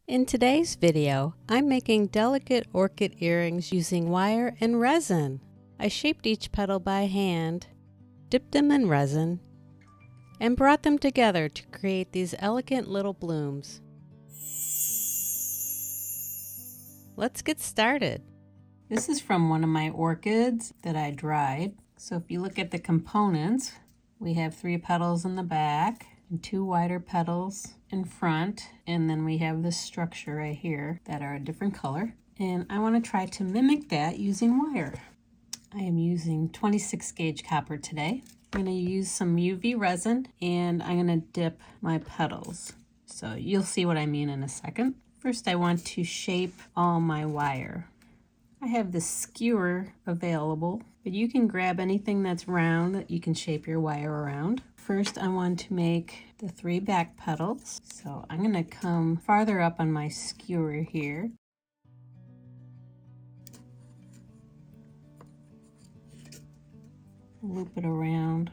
In today's video, I'm making delicate orchid earrings using wire and resin. I shaped each petal by hand, dipped them in resin, and brought them together to create these elegant little blooms. Let's get started. This is from one of my orchids that I dried. So if you look at the components, we have 3 petals in the back and 2 wider petals in front, and then we have this structure right here that are a different color, and I want to try to mimic that using wire. I am using 26 gauge copper today. I'm going to use some UV resin and I'm going to dip my petals, so you'll see what I mean in a second. First I want to shape all my wire. I have this skewer available, but you can grab anything that's round that you can shape your wire around. First, I want to make the 3 back petals. So I'm going to come farther up on my skewer here. Loop it around.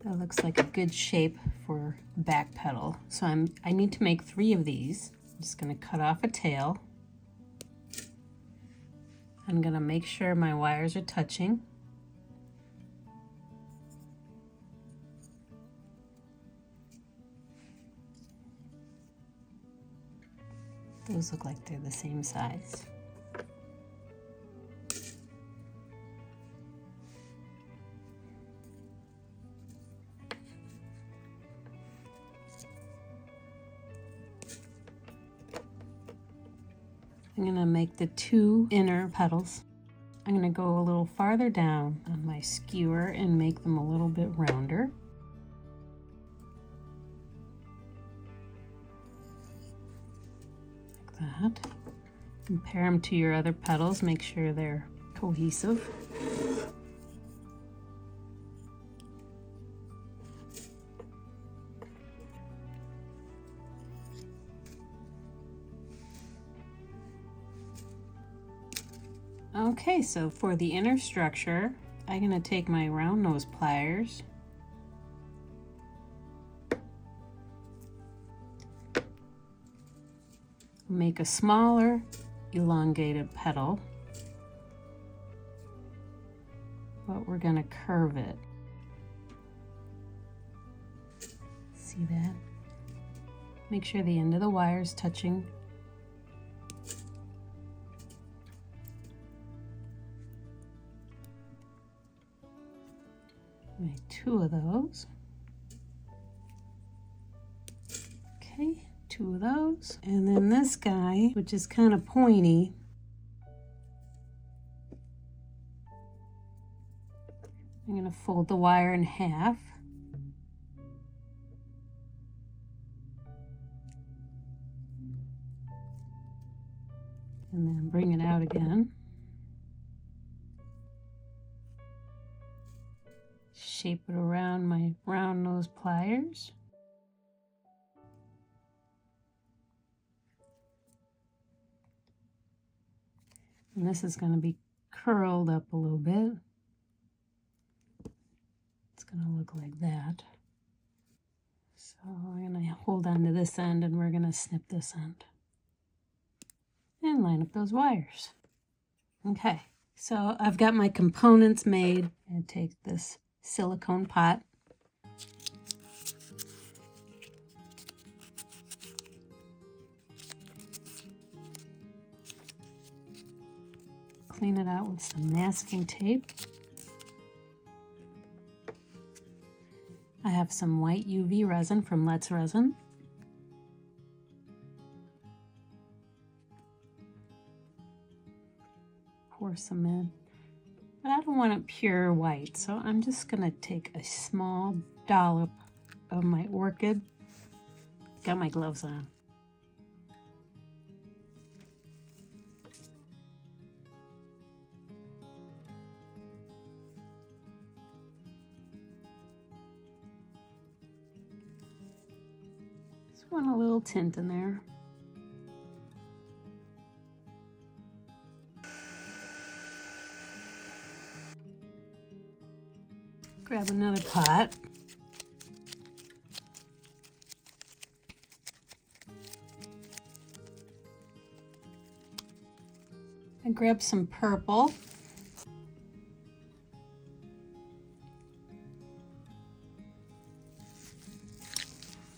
That looks like a good shape for back petal. So I need to make 3 of these. I'm just going to cut off a tail. I'm going to make sure my wires are touching. Those look like they're the same size. I'm going to make the 2 inner petals. I'm going to go a little farther down on my skewer and make them a little bit rounder. Like that. Compare them to your other petals, make sure they're cohesive. Okay, so for the inner structure, I'm going to take my round nose pliers make a smaller elongated petal, but we're going to curve it. See that? Make sure the end of the wire is touching. Make 2 of those. Okay, 2 of those. And then this guy, which is kind of pointy, I'm going to fold the wire in half. And then bring it out again. Shape it around my round nose pliers. And this is going to be curled up a little bit. It's going to look like that. So I'm going to hold on to this end and we're going to snip this end. And line up those wires. Okay, so I've got my components made. I take this silicone pot. Clean it out with some masking tape. I have some white UV resin from Let's Resin. Pour some in. But I don't want it pure white, so I'm just going to take a small dollop of my orchid. Got my gloves on. Just want a little tint in there. Grab another pot. And grab some purple.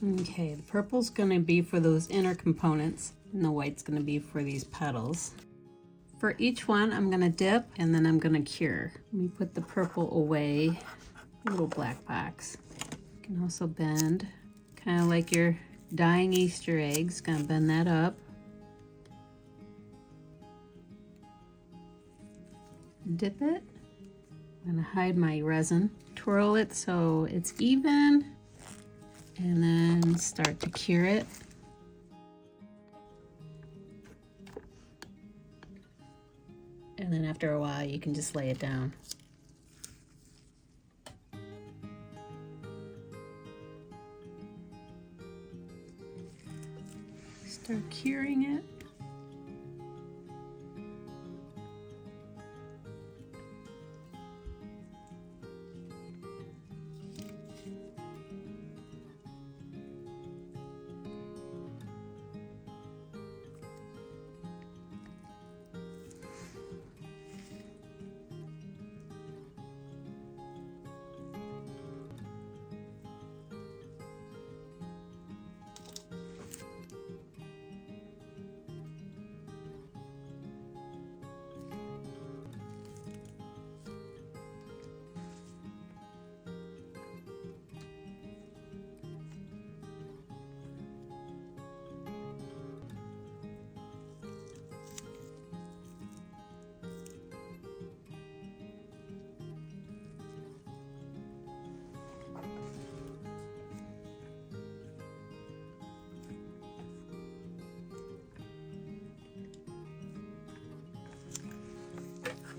Okay, the purple's going to be for those inner components, and the white's going to be for these petals. For each one, I'm going to dip, and then I'm going to cure. Let me put the purple away, little black box. You can also bend, kind of like you're dyeing Easter eggs. Going to bend that up. Dip it. I'm going to hide my resin. Twirl it so it's even, and then start to cure it. And then after a while, you can just lay it down. Start curing it.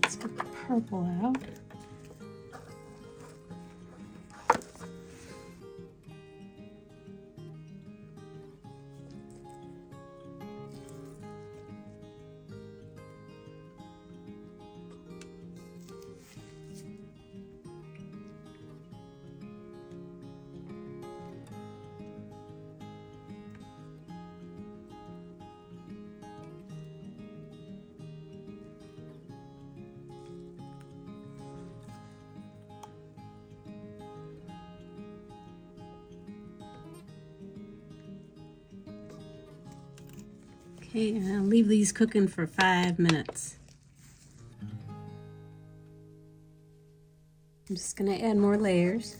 Let's get the purple out. Okay, and I'll leave these cooking for 5 minutes. I'm just going to add more layers.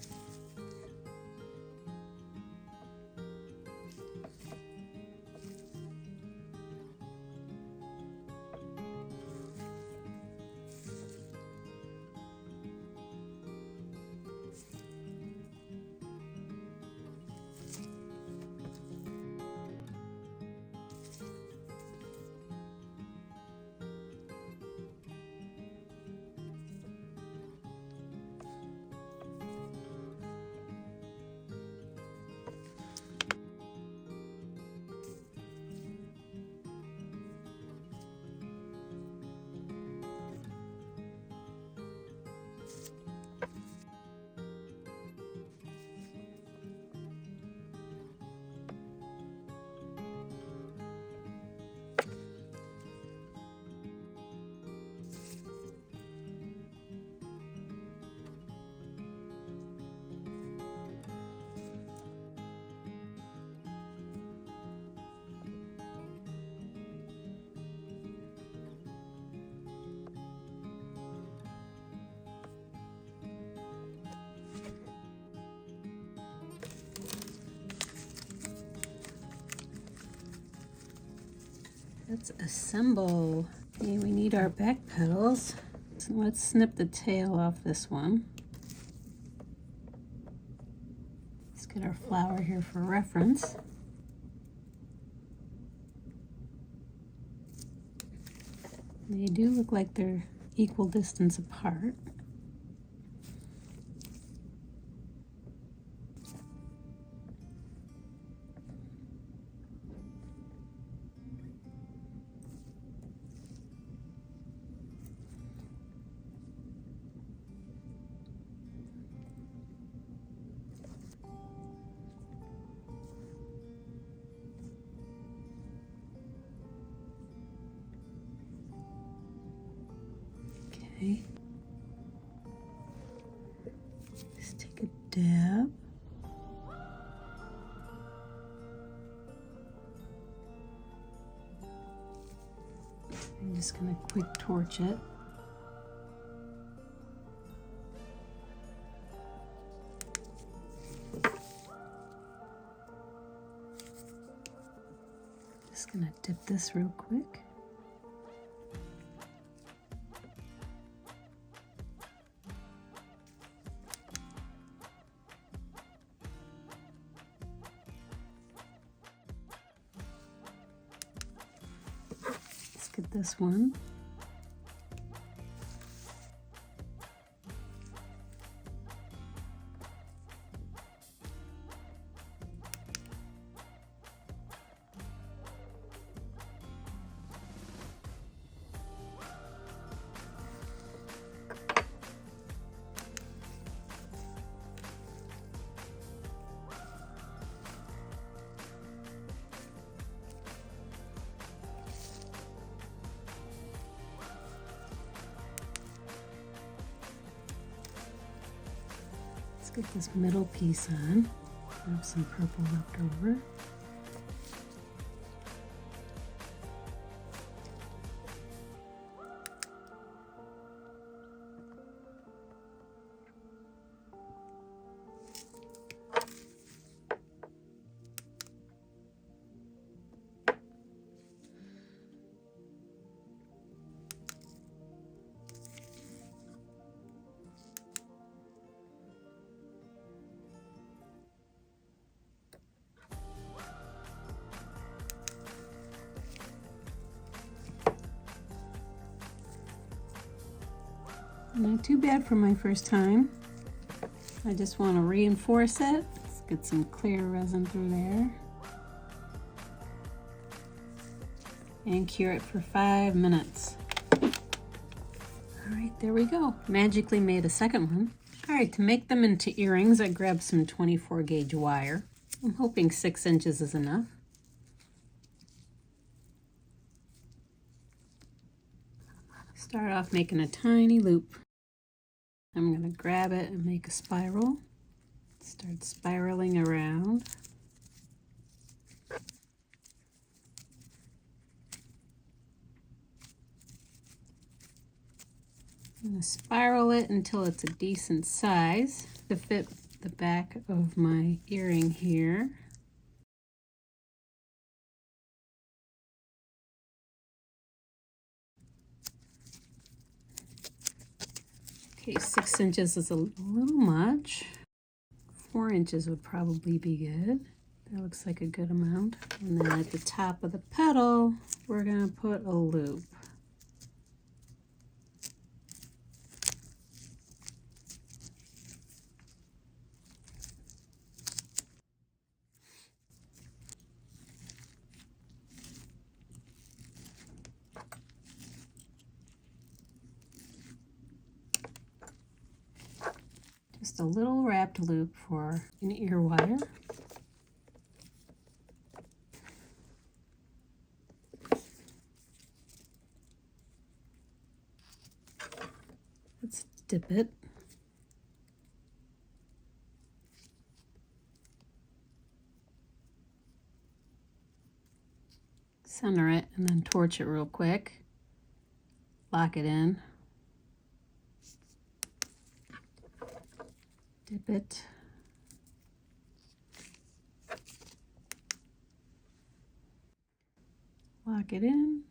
Let's assemble. Okay, we need our back petals. So let's snip the tail off this one. Let's get our flower here for reference. They do look like they're equal distance apart. Okay. Just take a dab. I'm just gonna quick torch it. Just gonna dip this real quick. Let's get this one. Let's get this middle piece on. I have some purple left over. Not too bad for my first time. I just want to reinforce it. Let's get some clear resin through there. And cure it for 5 minutes. All right, there we go. Magically made a second one. All right, to make them into earrings, I grabbed some 24 gauge wire. I'm hoping 6 inches is enough. Start off making a tiny loop. I'm going to grab it and make a spiral. Start spiraling around. I'm going to spiral it until it's a decent size to fit the back of my earring here. Okay, 6 inches is a little much. 4 inches would probably be good. That looks like a good amount. And then at the top of the petal, we're going to put a loop. Just a little wrapped loop for an ear wire. Let's dip it. Center it and then torch it real quick. Lock it in. Dip it. Lock it in.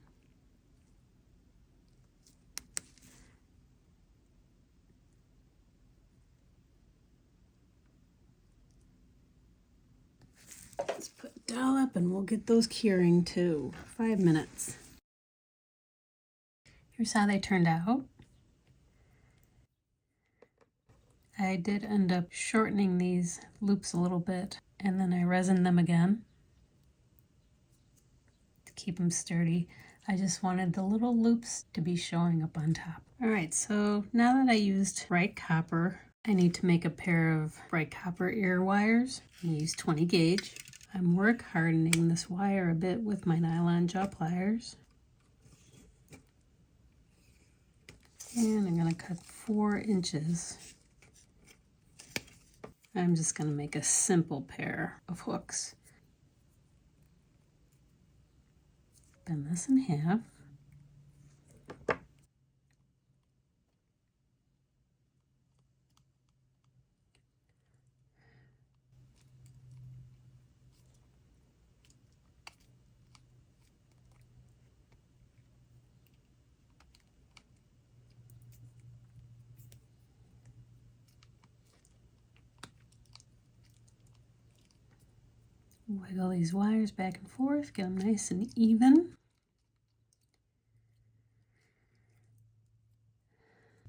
Let's put a dowel up and we'll get those curing too. 5 minutes. Here's how they turned out. I did end up shortening these loops a little bit and then I resined them again to keep them sturdy. I just wanted the little loops to be showing up on top. All right, so now that I used bright copper, I need to make a pair of bright copper ear wires. I use 20 gauge. I'm work hardening this wire a bit with my nylon jaw pliers. And I'm going to cut 4 inches. I'm just going to make a simple pair of hooks. Bend this in half. Wiggle these wires back and forth, get them nice and even.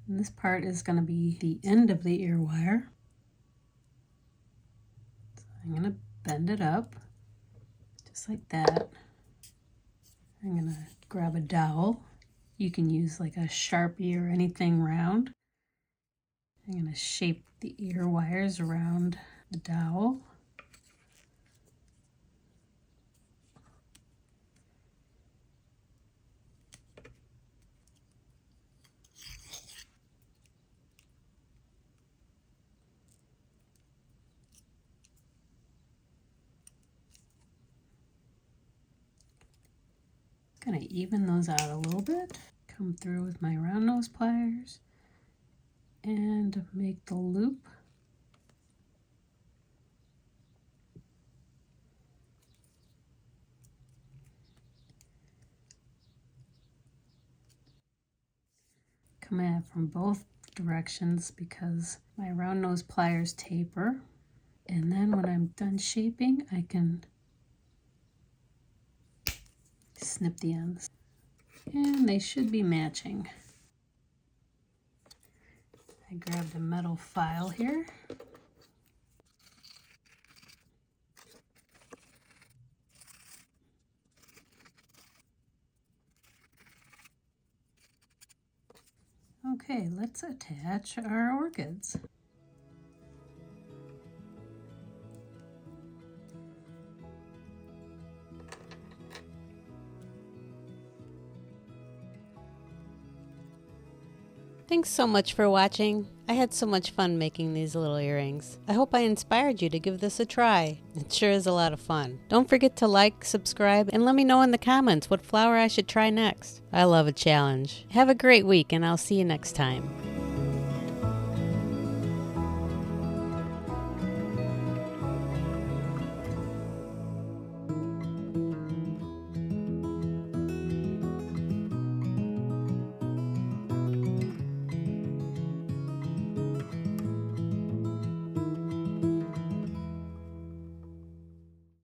And this part is going to be the end of the ear wire. So I'm going to bend it up, just like that. I'm going to grab a dowel. You can use like a Sharpie or anything round. I'm going to shape the ear wires around the dowel. Gonna even those out a little bit. Come through with my round nose pliers and make the loop. Come at it from both directions because my round nose pliers taper. And then when I'm done shaping, I can snip the ends. And they should be matching. I grabbed a metal file here. Okay, let's attach our orchids. Thanks so much for watching. I had so much fun making these little earrings. I hope I inspired you to give this a try. It sure is a lot of fun. Don't forget to like, subscribe, and let me know in the comments what flower I should try next. I love a challenge. Have a great week, and I'll see you next time.